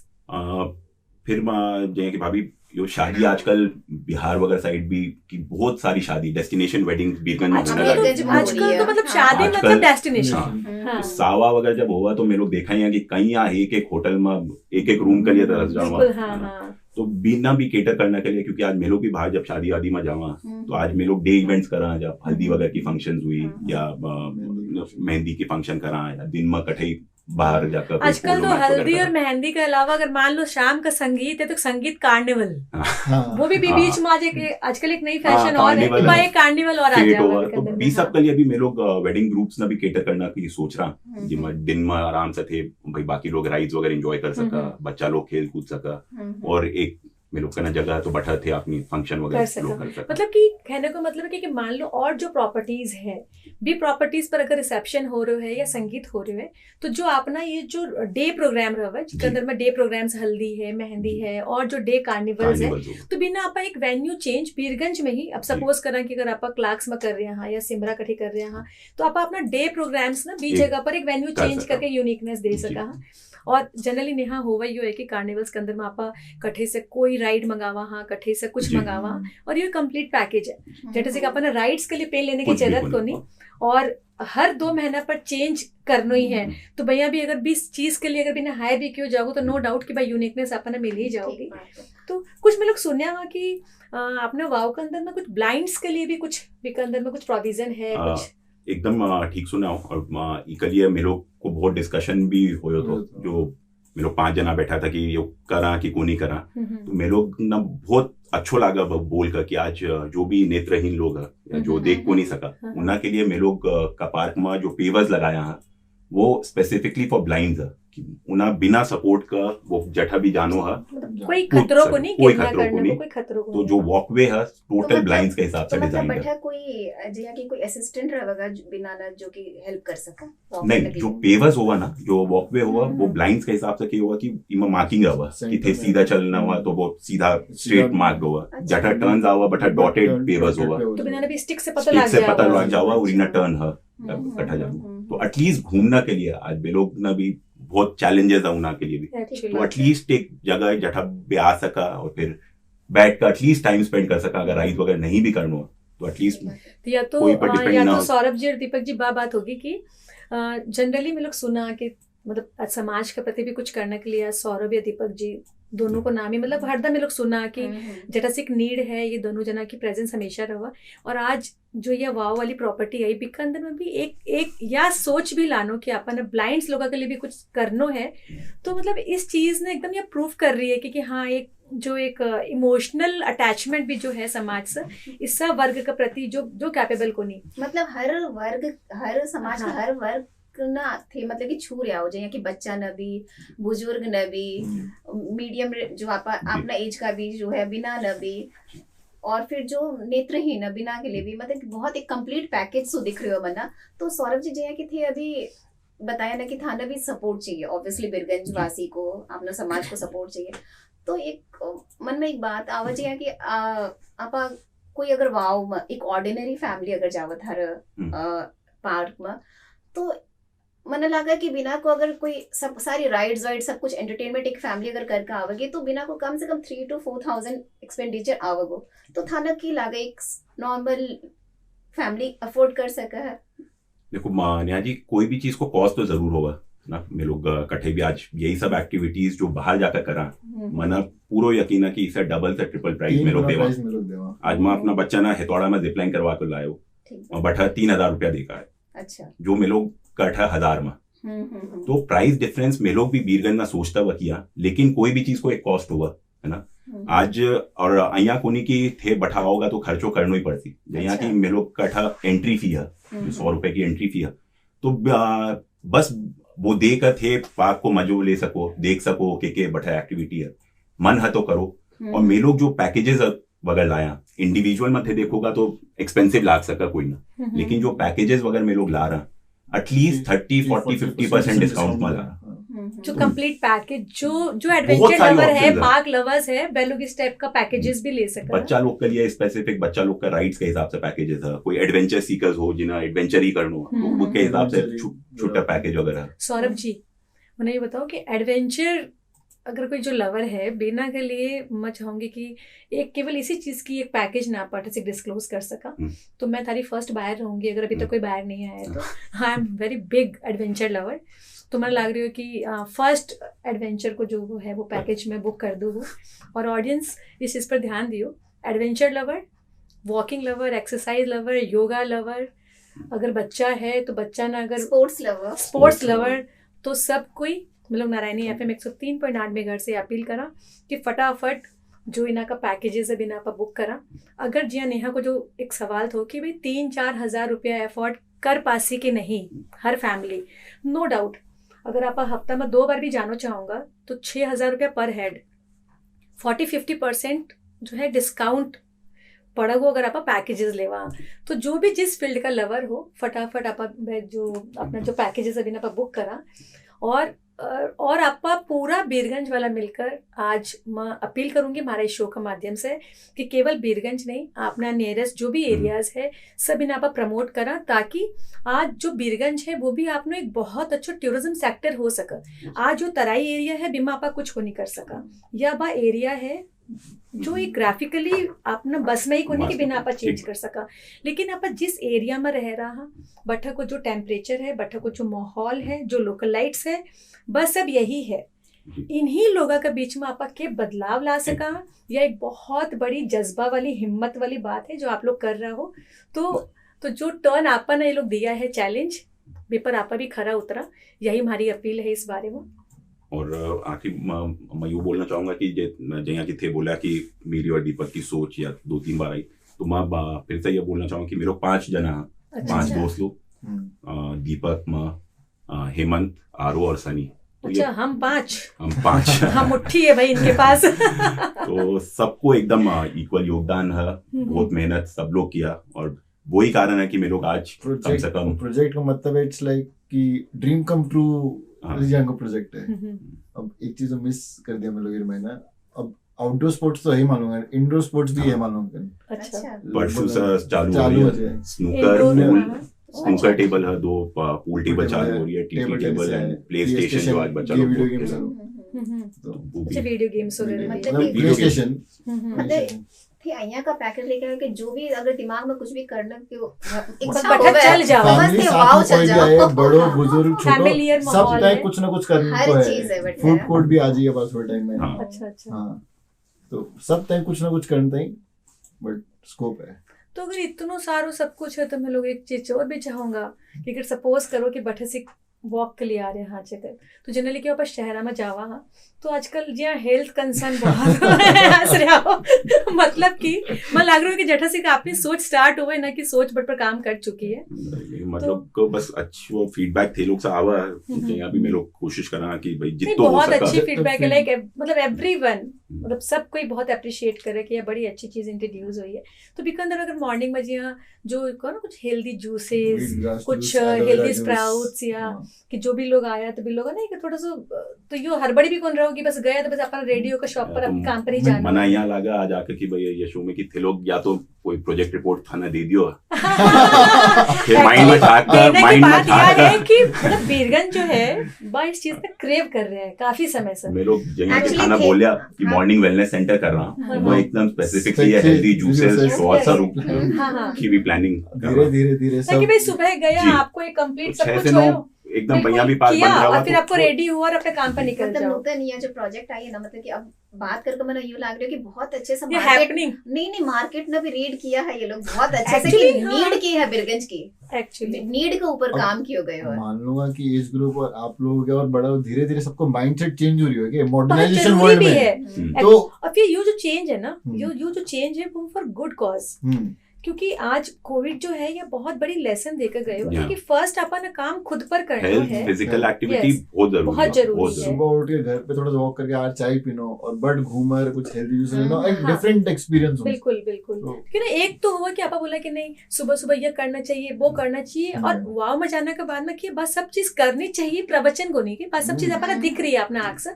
फिर जैसे कि भाभी यो शादी आजकल बिहार वगैरह साइड भी की बहुत सारी शादी डेस्टिनेशन वेडिंग बीरगंज में होने लगी। आजकल तो मतलब शादी मतलब डेस्टिनेशन। हाँ। सावा वगैरह जब हुआ तो मेरे लोग देखा ही है कि कहीं यहाँ एक होटल में एक रूम के लिए तरस जावा, तो बिना भी केटर करने के लिए, क्योंकि आज मेलों भी बाहर जब शादी वादी में जावा तो आज मेरे लोग डे इवेंट्स करा, जब हल्दी वगैरह की फंक्शन हुई या मेहंदी की फंक्शन करा, या दिन में कठई बाहर जाकर। आजकल तो हल्दी और मेहंदी के अलावा अगर मान लो शाम का संगीत है तो संगीत कार्निवल, वो भी बीच में आज आजकल एक नई फैशन और है कि एक कार्निवल और आ जाएगा। तो बी सब के लिए भी मेरे लोग वेडिंग ग्रुप्स ने भी केटर करना की सोच रहा, जिसमें दिन में आराम से थे भाई बाकी लोग राइड्स वगैरह एंजॉय कर सका, बच्चा लोग खेल कूद सका, और एक में लोग का जगह तो बैठा थे अपनी फंक्शन वगैरह कर सका। मतलब कि कहने को मतलब है कि मान लो और जो प्रॉपर्टीज है भी प्रॉपर्टीज पर अगर रिसेप्शन हो रहे है या संगीत हो रहे है, तो जो अपना ये जो डे प्रोग्राम रहा है जिसके अंदर में डे प्रोग्राम्स हल्दी है, मेहंदी है और जो डे कार्निवल्स है, तो बिना आप एक वेन्यू चेंज बीरगंज में ही, अब सपोज करें कि अगर आप क्लार्क्स में कर रहे हैं या सिमरा कठी कर रहे हैं, तो आप अपना डे प्रोग्राम्स ना बीच जगह पर एक वेन्यू चेंज करके यूनिकनेस दे सका। और जनरली नेहा होवा यो है कि कार्निवल्स के अंदर में आप कठे से कोई राइड मंगावा, हाँ कठे से कुछ मंगावा, और ये कंप्लीट पैकेज है। जैसे कि अपन राइड्स के लिए पे लेने की जरूरत को नहीं, और हर 2 महीना पर चेंज करना ही है, तो भैया भी अगर 20 चीज के लिए अगर बिना हायर भी क्यों जाओगे तो नो डाउट कि भाई यूनिकनेस अपन मिल ही जाओगी। तो कुछ मैं लोग सुनया हाँ कि आपने वाव के अंदर में कुछ ब्लाइंड्स के लिए भी कुछ के अंदर में कुछ प्रोविजन है कुछ? एकदम ठीक सुना हो, और इकलिए मेरे लोग को बहुत डिस्कशन भी होयो तो जो मेरे लोग 5 जना बैठा था कि यो करा कि को नहीं करा, तो मेरे लोग ना बहुत अच्छो लगा बोल कर कि आज जो भी नेत्रहीन लोग है जो देख को नहीं सका, उन्ना के लिए मेरे लोग का पार्क में जो पेवर्स लगाया है वो स्पेसिफिकली फॉर ब्लाइंड्स है, उन्हें बिना सपोर्ट का वो जठा भी जानो है, कोई खतरों को नहीं, कोई खतरों को, तो जो वॉकवे है टोटल ब्लाइंड्स के हिसाब से डिजाइन है। कोई जिया की कोई असिस्टेंट रहेगा बिना ना जो कि हेल्प कर सका? नहीं, जो पेवर्स होगा ना, जो वॉकवे होगा वो ब्लाइंड्स के हिसाब से क्या होगा कि इमा मार्किंग हुआ कि थे सीधा चलना हुआ तो वो सीधा स्ट्रेट मार्क होगा, जठा टर्न्स आवा बटा डॉटेड पेवर्स होगा, तो बिना भी स्टिक से पता लग जावा और इना टर्न है कटा जावा, तो एटलीस्ट घूमना के लिए आज बे लोग ना भी बहुत चैलेंजेस है उना के लिए भी, तो एटलीस्ट एक जगह जठा भी आ सका और फिर बैठ कर एटलीस्ट टाइम स्पेंड कर सका, अगर राइड वगैरह नहीं भी करना तो एटलीस्ट या तो सौरभ जी और दीपक जी बात होगी कि जनरली में लोग सुना कि मतलब समाज के प्रति भी कुछ करने के लिए आज सौरभ या दीपक जी दोनों को नाम ही मतलब हरदम ये लोग सुना कि जटासिक नीड है, ये दोनों जना की प्रेजेंस हमेशा रहा। और आज जो ये वाव वाली प्रॉपर्टी आई बिका अंदर में भी एक या सोच भी लानो कि अपन ब्लाइंड्स लोगों के लिए भी कुछ करनो है। तो मतलब इस चीज़ ने एकदम ये प्रूव कर रही है कि हाँ एक जो एक इमोशनल अटैचमेंट भी जो है समाज से इस सब वर्ग के प्रति जो कैपेबल को नहीं मतलब हर वर्ग हर समाज का हर वर्ग ना थे मतलब कि छू रहा हो जाए कि बच्चा न भी बुजुर्ग न भी मीडियम जो अपना एज का भी जो है बिना न भी और फिर जो नेत्रहीन बिना के लिए भी मतलब कि बहुत एक कंप्लीट पैकेज सो दिख रहे हो बना। तो सौरभ जी जया कि थे अभी बताया ना कि थाना भी सपोर्ट चाहिए ऑब्वियसली बिरगंज वासी को अपना समाज को सपोर्ट चाहिए। तो एक मन में एक बात आवा चाहिए कि आपा कोई अगर वाव एक ऑर्डिनरी फैमिली अगर जावत हर पार्क में तो मैंने लगा कि बिना को अगर कोई सब सारी राइड्स वाइड सब कुछ एंटरटेनमेंट एक फैमिली अगर करके आवेगी तो बिना को कम से कम 3,000 to 4,000 एक्सपेंडिचर आवेगो। तो थाना की लागे एक नॉर्मल फैमिली अफोर्ड कर सका है। देखो नेहा जी, कोई भी चीज को कॉस्ट तो जरूर होगा ना। मैं लोग कट्ठे भी आज यही सब एक्टिविटीज जो बाहर जाकर करा मना पूरा यकीन है कि इसे डबल से ट्रिपल प्राइस में लोग देवा। आज मैं अपना बच्चा ना हितौड़ा में जिपलाइन करवा कर लायो और बैठा 3,000 रुपया देगा है। अच्छा जो में लोग कट्ठा 1,000 में। तो प्राइस डिफरेंस में लोग भी बीरगंज में सोचता हुआ किया, लेकिन कोई भी चीज को एक कॉस्ट होगा है ना। आज और अहिया कोनी की थे बैठा होगा तो खर्चो करना ही पड़ती। यहाँ की में लोग कट्ठा एंट्री फी है 100 रुपए की एंट्री फी है। तो बस वो देकर थे पार्क को मजो ले सको, देख सको के बैठा एक्टिविटी है, मन है तो करो। और मे लोग जो पैकेजेस वगैरह लाया इंडिविजुअल में थे देखोगा तो एक्सपेंसिव लाग सका कोई ना, लेकिन जो पैकेजेस वगैरह में लोग ला रहा एटलीस्ट 30, 40, 50% डिस्काउंट में ला रहा। जो कंप्लीट पैकेज जो एडवेंचर लवर है, पार्क लवर्स है, वे लोग इस टाइप का पैकेजेस भी ले सकते हैं। बच्चा लोग के लिए स्पेसिफिक बच्चा लोग का राइड्स के हिसाब से पैकेजेस है। कोई एडवेंचर सीकर्स हो जिन्हें एडवेंचर ही करना हो तो उनके हिसाब से छोटा पैकेज वगैरह। सौरभ जी मुझे ये बताओ कि एडवेंचर अगर कोई जो लवर है बिना के लिए मैं चाहूंगी कि एक केवल इसी चीज की एक पैकेज ना पार्ट से डिस्क्लोज कर सका तो मैं तारी फर्स्ट बायर रहूंगी। अगर अभी तक कोई बायर नहीं आया तो I am very big adventure lover. तो मैं लग रही हो कि फर्स्ट एडवेंचर को जो है वो पैकेज में बुक कर दूँ। और ऑडियंस इस चीज़ पर ध्यान दियो, adventure lover, walking lover, exercise lover, yoga lover, अगर बच्चा है तो बच्चा ना, अगर स्पोर्ट्स लवर तो सब कोई मतलब नारायणी FM 103.8 में घर से अपील करा कि फटाफट जो इना का पैकेजेस है बिना पर बुक करा। अगर जिया नेहा को जो एक सवाल था कि भाई 3-4 हज़ार रुपया एफोर्ड कर पासी कि नहीं हर फैमिली, नो डाउट अगर आप हफ्ता में 2 बार भी जाना चाहूँगा तो 6,000 रुपया पर हेड 40-50% जो है डिस्काउंट पड़ेगा अगर आप पैकेजेस लेवा। तो जो भी जिस फील्ड का लवर हो फटाफट आप जो अपना जो पैकेजेस अभी ना बुक करा। और आपका पूरा बीरगंज वाला मिलकर आज मैं अपील करूंगी हमारे इस शो के माध्यम से कि केवल बीरगंज नहीं अपना नियरेस्ट जो भी एरियाज है सब इन आप प्रमोट करा ताकि आज जो बीरगंज है वो भी आपने एक बहुत अच्छा टूरिज्म सेक्टर हो सका। आज जो तराई एरिया है बिमा आपा कुछ हो नहीं कर सका, या बा एरिया है जो एक ग्राफिकली आपने बस में ही को नहीं कि बिना आप चेंज कर सका, लेकिन आप जिस एरिया में रह रहा बट्ठा को जो टेम्परेचर है, बट्ठा को जो माहौल है, जो लोकल लाइट्स है, बस अब यही है। इन्हीं लोगों के बीच में आप के बदलाव ला सका, यह एक बहुत बड़ी जज्बा वाली हिम्मत वाली बात है जो आप लोग कर रहा हो। तो जो टर्न आपा ने ये लोग दिया है चैलेंज बेपर आपा भी खरा उतरा, यही हमारी अपील है इस बारे में। और आखिर मैं यूँ बोलना चाहूँगा कि जैसा कि थे बोला कि मेरी और दीपक की सोच या 2-3 बार आई तो मैं फिर से ये बोलना चाहूँगा कि मेरे 5 जना 5 दोस्त लोग, दीपक, मैं, हेमंत, आरो और सनी। अच्छा हम 5 हम मुट्ठी है भाई इनके पास। तो सबको एकदम इक्वल योगदान है, बहुत मेहनत सब लोग किया और वही कारण है कि मेरे लोग आज कम से कम प्रोजेक्ट का मतलब इट्स लाइक कि ड्रीम कम ट्रू का प्रोजेक्ट है। अब एक चीज मिस कर दिया मैं लोग महीना, अब आउटडोर स्पोर्ट्स तो है ही मालूंगा, इंडोर स्पोर्ट्स भी है मालूंगा। अच्छा परसों से चालू हो रही है स्नूकर टेबल है, 2 पूल टेबल चालू हो रही है, टीटी टेबल है, प्ले स्टेशन जो आज बच्चा लोग वीडियो गेम्स वीडियो गेम्स वगैरह प्ले स्टेशन थे અહીંયા का पैकेज लेके आए कि जो भी अगर दिमाग में कुछ भी करने की बस इच्छा बठा होवे, चल जाओ। समझ फैमिली के साथ वाओ में चल कोई भी जाओ। आए, बड़ो बुजुर्ग छोटो Familiar सब माहौल तय है। कुछ ना कुछ करने हर को चीज है है। बेटा। फूड कोर्ट भी आ जाइए बस वो टाइम में। हाँ। अच्छा अच्छा। हाँ, तो सब तय कुछ ना कुछ करते ही, बट स्कोप है। तो अगर इतनो सारो सब कुछ है तो मैं लोग एक चीज और भी चाहूंगा कि अगर सपोज करो कि बठे से वॉक के लिए आ रहे हैं हाँ जगह, तो जनरली क्या वापस शहर में जावा हाँ तो आजकल जी हेल्थ कंसर्न बहुत हंस रहा हो मतलब कि मैं लग रहा है कि जठा से आपने सोच स्टार्ट हुए ना कि सोच बट पर काम कर चुकी है। मतलब को बस अच्छी वो फीडबैक थे लोग से आवा यहाँ भी मैं लोग कोशिश करना कि भाई नहीं, जितना हो बहुत सका। अच्छी फीडबैक है लाइक मतलब एवरीवन मतलब सब कोई बहुत अप्रिशिएट करे कि ये बड़ी अच्छी चीज इंट्रोड्यूस हुई है। तो बिकंदर अगर मॉर्निंग में जी जो कहो ना कुछ हेल्दी जूसेस Wheatgrass कुछ juice, aloe vera healthy juice, sprouts या हाँ। कि जो भी लोग आया तो भी लोग ना कि थोड़ा सा तो यो हड़बड़ी भी कौन रहा कि बस गया तो बस अपन रेडियो का शॉप पर अपन काम पर ही जाना मना यहाँ लगा आ जाकर कि भाई ये शो में कि थे लोग या तो कोई प्रोजेक्ट रिपोर्ट थाना दे दियो फिर माइंड में ठाक कर देने की माइंड में बात ठाक यह है कर कि मतलब बीरगंज जो है बा इस चीज का क्रेव कर रहे हैं काफी समय से। मैं लोग जहाँ Actually खाना थे- बोलिया कि हाँ। मॉर्निंग वेलनेस सेंटर कर रहा हूँ हाँ। वो एकदम specifically Specific healthy juices juices, बहुत सा हाँ हाँ की भी प्लानिंग धीरे धीरे धीरे ताकि सब भाई सुबह गया जी। आपको एक कंप्लीट सब 6 कुछ से हो 9 एकदम भैया भी पास बन किया रहा और हुआ फिर आपको रेडी हुआ और अपने काम पर निकल मतलब जाओ। नूतन ये जो प्रोजेक्ट आई है ना मतलब कि अब बात करके मैंने यूं लग रहा है कि बहुत अच्छे से ये मार्केट हैपनिंग नहीं मार्केट ने भी रीड किया है ये लोग बहुत अच्छे से Actually, कि हाँ। नीड की है बिरगंज की एक्चुअली नीड के ऊपर अब काम किए गए हो। मान लूंगा कि एज ग्रुप और आप लोगों के और बड़ा धीरे धीरे सबको माइंडसेट चेंज हो रही है कि बहुत मॉडर्नाइजेशन जरूरी वर्ल्ड भी में। है तो और फिर ये जो चेंज है ना हम्म। ये जो चेंज है वो फॉर गुड कॉज हम्म, क्योंकि आज कोविड जो है ये बहुत बड़ी लेसन देकर गए हो Yeah. क्योंकि फर्स्ट अपन काम खुद पर करना हेल्थ है। Physical Yes. एक्टिविटी बहुत जरूरी बहुत जरूरी है। सुबह उठ के घर पे थोड़ा सा वॉक करके यार चाय पीनो और बट घूमर कुछ हेल्दी जूस लेना एक हाँ। डिफरेंट एक्सपीरियंस हो। बिल्कुल बिल्कुल तो कि ना एक तो हुआ कि आपा बोला कि नहीं सुबह सुबह ये करना चाहिए वो करना चाहिए और वाव में जाने के बाद में कि बस सब चीज करनी चाहिए प्रवचन को नहीं कि बस सब चीज अपना दिख रही है अपना आंख से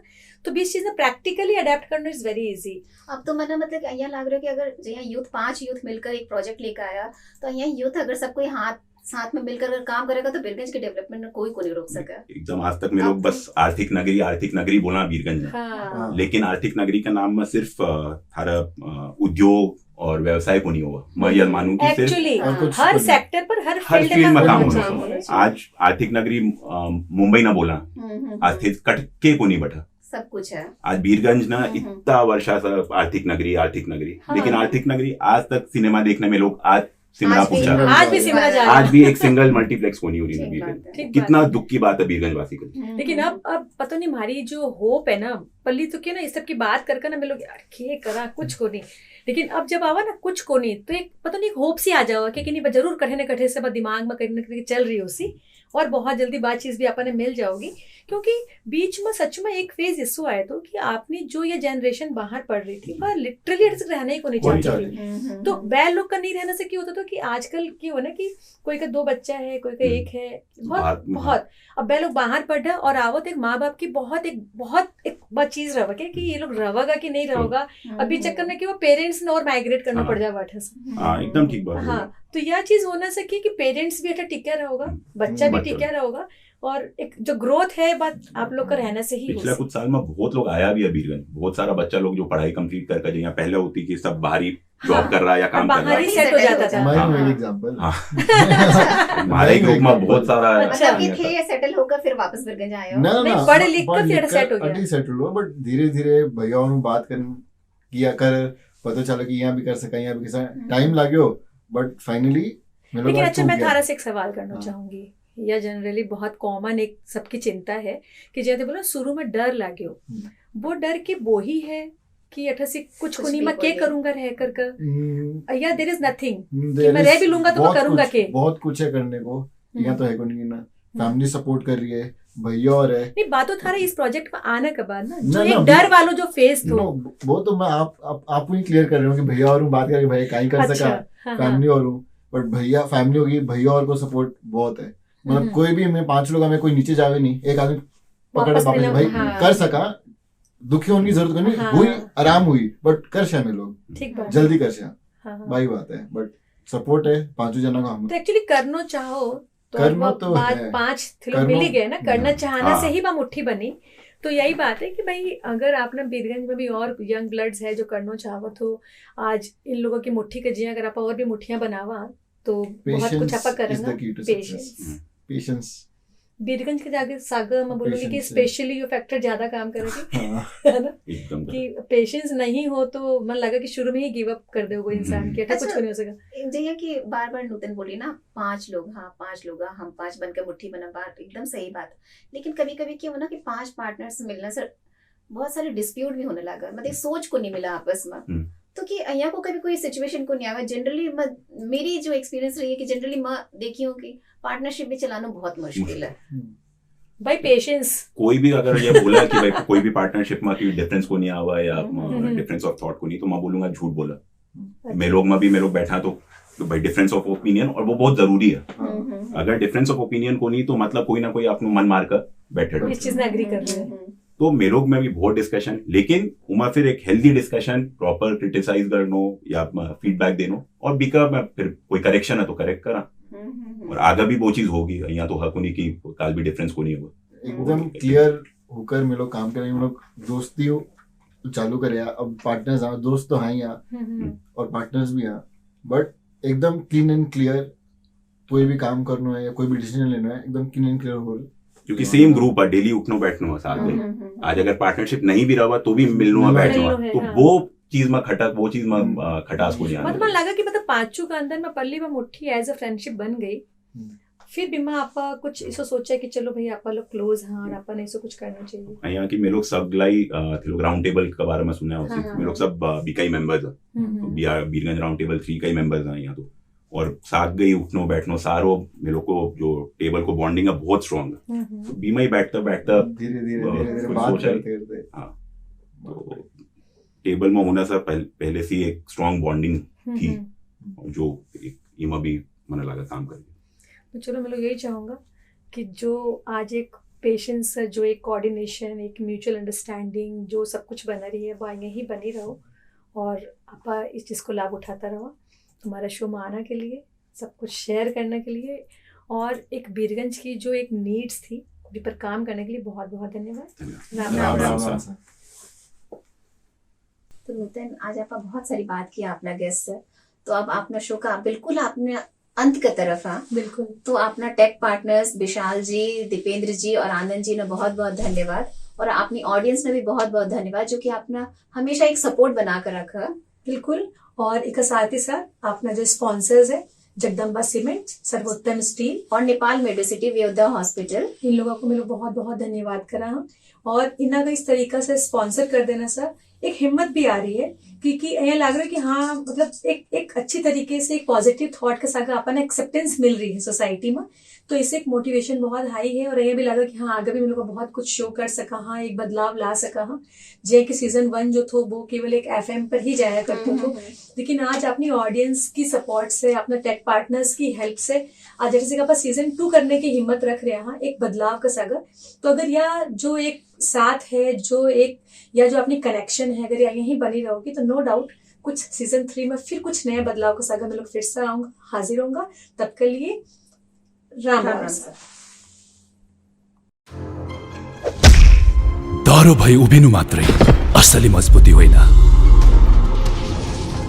तो भी इस चीज में प्रैक्टिकली अडेप्ट करना इज वेरी इजी। अब तो मैंने मतलब यहाँ लग रहा है कि अगर यहाँ यूथ 5 यूथ मिलकर एक प्रोजेक्ट लेकर आया तो यहाँ यूथ अगर सब कोई हाथ साथ में मिलकर अगर काम करेगा तो बीरगंज के डेवलपमेंट में कोई को नहीं रोक सका। एकदम आज तक में लोग बस आर्थिक नगरी बोलना बीरगंज में हाँ लेकिन आर्थिक नगरी का नाम में सिर्फ थारा उद्योग और व्यवसाय को नहीं हुआ मैं यह मानूं कि सिर्फ एक्चुअली और कुछ हर तो- सेक्टर पर हर हर फील्ड फील्ड में काम होना होना चाहिए। चाहिए। आज आर्थिक नगरी मुंबई ना बोला आर्थिक कटके को नहीं बैठा सब कुछ है। आज बीरगंज ना हम्म। इतना वर्षा सा आर्थिक नगरी हाँ। लेकिन आर्थिक नगरी आज तक सिनेमा देखने में लोग आज सिमरा आज भी- पूछा आज भी सिमरा जा रहा आज है भी एक सिंगल मल्टीप्लेक्स को नहीं हो रही ठीक बीरगंज बात है। ठीक कितना बात है। दुख की बात है बीरगंज वासी के लिए। लेकिन अब पता नहीं हमारी जो होप है ना पल्ली तो क्या ना इस सब की बात कर ना मैं लोग यार के करा कुछ को नहीं लेकिन अब जब आवा ना कुछ को नहीं तो एक पता नहीं एक होप सी आ जाओ कि नहीं जरूर कठे न कठे से दिमाग में कहीं ना कहीं चल रही हो सी और बहुत जल्दी बात चीज भी अपन मिल जाओगी क्योंकि बीच में सच में एक फेज इसो आया तो कि आपने जो ये जनरेशन बाहर पढ़ रही थी वह लिटरली रहने ही को नहीं कोई चाहती चाहती थी। तो बैल लोग का नहीं रहने से क्या होता था कि आजकल क्या हो ना कि कोई का 2 बच्चा है कोई का 1 है बहुत बहुत अब बैल लोग बाहर पढ़ रहे और आवत एक माँ बाप की बहुत एक बात चीज रहा कि ये लोग रहेगा कि नहीं रहेगा अभी चक्कर में कि वो पेरेंट्स ने और माइग्रेट करना पड़ जाए बैठे से। हाँ एकदम ठीक बात है। हाँ तो यह चीज होना सके कि पेरेंट्स भी अच्छा टिका रहेगा बच्चा भी बच्चा। टिका रहेगा और एक जो ग्रोथ है बात आप लोग का रहने से ही पिछले हो कुछ साल में बहुत लोग आया भी है बीरगंज बहुत सारा बच्चा लोग जो पढ़ाई कंप्लीट करके यहाँ पहले होती कि सब बाहरी जॉब कर रहा है या काम कर रहा बाहर ही है सेट हो जाता था। मैं हाँ। हूँ एक एग्जांपल। हाँ। हमारे ग्रुप में बहुत सारा मतलब कि थे सेटल होकर फिर वापस बीरगंज आए हो। ना नहीं, ना पढ़ लिख कर फिर सेट हो गया। अटी सेटल हुआ बट धीरे धीरे भैया और बात किया कर पता चला कि यहाँ भी कर सका यहाँ भी कर सका टाइम लाग्यो बट फाइनली लेकिन अच्छा मैं थारा से एक सवाल करना हाँ। चाहूंगी यह जनरली बहुत कॉमन एक सबकी चिंता है कि जैसे बोलो शुरू में डर लाग्यो वो डर की वो ही है कि अठा से कुछ को नहीं मैं क्या करूंगा रह कर या देयर इज नथिंग कि मैं रह भी लूंगा तो मैं करूंगा के बहुत कुछ है करने को यहाँ तो है को नहीं ना फैमिली सपोर्ट कर रही है भैया और है नहीं बात तो थारा इस प्रोजेक्ट में आने के बाद ना ना, जो ना, एक डर वालों जो फेस नो थो वो तो मैं आपको ही क्लियर कर रहा हूँ कि भैया और हूँ बात करके भैया कहीं कर सका हाँ, फैमिली और हूँ बट भैया फैमिली होगी भैया और को सपोर्ट बहुत है मतलब कोई भी हमें 5 लोग हमें कोई नीचे जावे नहीं एक आदमी पकड़े वापस वापस मिला, भाई हाँ। कर सका दुखी होने की जरूरत नहीं हाँ। हुई आराम हुई बट कर शा में लोग ठीक बात जल्दी कर शा हाँ, हाँ। भाई बात है बट सपोर्ट है 5 जनों का हम तो एक्चुअली करना चाहो तो करना वो तो बात है। 5 करना- मिल ही गए ना करना हाँ। चाहना से ही वह मुट्ठी बनी तो यही बात है कि भाई अगर आपने बीरगंज में भी और यंग ब्लड्स है जो करना चाहो तो आज इन लोगों की मुट्ठी के जी अगर आप और भी मुट्ठियां बनावा तो बहुत कुछ आप करेंगे। पेशेंस बीरगंज के जाके सागर मैं बोलूँगी कि Patience स्पेशली ये फैक्टर ज्यादा काम करेगी हाँ, है ना एकदम कि पेशेंस नहीं हो तो मन लगा कि शुरू में ही गिव अप कर दे कोई इंसान कि कुछ नहीं हो सका। जैसे कि बार बार नूतन बोली ना 5 लोग, हाँ 5 लोग, हाँ हम 5 बनकर मुट्ठी बना, बात एकदम सही बात। लेकिन कभी कभी क्या हो ना कि 5 पार्टनर्स मिलना सर बहुत सारे डिस्प्यूट भी होने लगा, मतलब सोच को नहीं मिला आपस में। तो कि અહીંયા को कभी कोई सिचुएशन को नहीं आवा। जनरली मेरी जो एक्सपीरियंस रही है कि जनरली मैं देखी हूँ कि पार्टनरशिप भी चलाना बहुत मुश्किल है भाई। पेशेंस कोई भी अगर ये बोला कि भाई कोई भी पार्टनरशिप में कि डिफरेंस को नहीं आवा या डिफरेंस ऑफ थॉट को नहीं, तो मैं बोलूंगा झूठ बोला। मैं लोग बैठा तो भाई डिफरेंस ऑफ ओपिनियन, और वो बहुत जरूरी है। अगर डिफरेंस ऑफ ओपिनियन को नहीं तो मतलब कोई ना कोई अपना मन मार कर बैठे इस चीज में एग्री कर रहे हैं। तो मेरे लोग में भी बहुत डिस्कशन, लेकिन उमा फिर एक हेल्दी डिस्कशन, प्रॉपर क्रिटिसाइज करनो या फीडबैक देनो, और बीका मैं फिर कोई करेक्शन है तो करेक्ट करा, और आगे भी वो चीज होगी। यहाँ तो हक नहीं कि काल भी डिफरेंस को नहीं होगा। एकदम क्लियर होकर हम लोग काम करेंगे। हम लोग दोस्ती चालू करे, अब पार्टनर्स दोस्त तो हैं यहाँ और पार्टनर्स भी यहाँ, बट एकदम क्लीन एंड क्लियर। कोई भी काम करना है या कोई भी डिसीजन लेना है एकदम क्लीन एंड क्लियर हो, क्योंकि सेम ग्रुप है, डेली उठनो बैठनो साथ में। आज अगर पार्टनरशिप नहीं भी रहा तो भी मिलनो बैठनो, तो वो चीज में खटास को नहीं आना। मतलब लगा कि मतलब पांचों का अंदर में पल्ली में मुट्ठी एज अ फ्रेंडशिप बन गई। फिर बीमा आपा कुछ ऐसा सोचा कि चलो भाई आपा लोग क्लोज हैं और आपा ने ऐसा कुछ करना चाहिए। यहाँ की मैं लोग सब लाई राउंड टेबल के बारे में सुना है, मैं लोग सब बीकाई मेंबर्स है, बीरगंज राउंड टेबल 3 का ही मेंबर्स हैं यहाँ तो। और साथ गई उठनो बैठनो सारो मेरे को जो टेबल को बॉन्डिंग है बहुत स्ट्रॉन्ग है। तो बीमा ही बैठता धीरे बात करते। हाँ, तो टेबल में होना सा पहले से एक स्ट्रॉन्ग बॉन्डिंग थी, जो इमा भी मन लगा काम करके। तो चलो मैं लोग यही चाहूँगा कि जो आज एक पेशेंस, जो एक कोऑर्डिनेशन, एक म्यूचुअल अंडरस्टैंडिंग, जो सब कुछ बना रही है वो आगे ही बनी रहो, और आपा इस चीज़ को लाभ उठाता रहो। तुम्हारा शो में आने के लिए, सब कुछ शेयर करने के लिए, और एक बीरगंज की जो एक नीड्स थी उस पर काम करने के लिए बहुत बहुत धन्यवाद। राम राम। तो नूतन आज आपका बहुत सारी बात की अपना गेस्ट से, तो अब अपना शो का बिल्कुल आपने अंत की तरफ है। बिल्कुल। तो अपना टेक पार्टनर्स विशाल जी, दीपेंद्र जी और आनंद जी ने बहुत बहुत धन्यवाद, और अपनी ऑडियंस ने भी बहुत बहुत धन्यवाद जो कि आपने हमेशा एक सपोर्ट बना कर रखा। बिल्कुल। और एक साथ ही साथ अपना जो स्पॉन्सर्स है जगदम्बा सीमेंट, सर्वोत्तम स्टील और नेपाल मेडिसिटी वियोधा हॉस्पिटल, इन लोगों को मैं बहुत बहुत धन्यवाद करा। और इन्हें इस तरीका से स्पॉन्सर कर देना सर एक हिम्मत भी आ रही है, क्योंकि ये लग रहा है कि हाँ मतलब एक अच्छी तरीके से एक पॉजिटिव थॉट के साथ अपन एक्सेप्टेंस मिल रही है सोसाइटी में, तो इससे एक मोटिवेशन बहुत हाई है। और ये भी लगा कि हाँ आगे भी हम लोग को बहुत कुछ शो कर सका, हाँ एक बदलाव ला सका। हाँ जे कि सीजन 1 जो थो वो केवल एक FM पर ही जाया करते थे, लेकिन आज अपनी ऑडियंस की सपोर्ट से, अपने टेक पार्टनर्स की हेल्प से आज जैसे कि सीजन 2 करने की हिम्मत रख रहे हैं, एक बदलाव का सागर। तो अगर यह जो एक साथ है, जो एक या जो अपनी कनेक्शन है, अगर यहीं बनी रहोगी तो नो डाउट कुछ सीजन 3 में फिर कुछ नए बदलाव का सागर मैं लोग फिर से हाजिर होंगे। तब के लिए राम राम। डह्रो भई उभिनु मात्रै असली मजबुती होइन,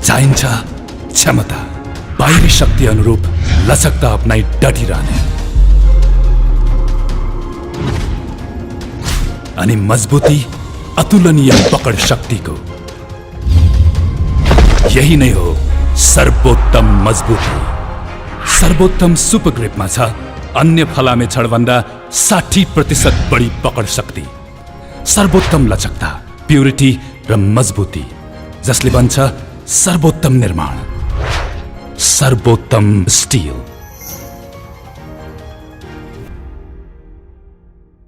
चाहिन्छ क्षमता, बाहिरी शक्ति अनुरूप लचकता अपनाई डटिरहने, अनि मजबुती अतुलनीय पकड शक्तिको। यही नै हो सर्वोत्तम मजबुती। सर्वोत्तम सुपर ग्रिपमा छ अन्य फलामे छडभन्दा 60% बढी पकड शक्ति, सर्वोत्तम लचकता, प्युरिटी र मजबुती, जसले बन्छ सर्वोत्तम निर्माण, सर्वोत्तम स्टिल।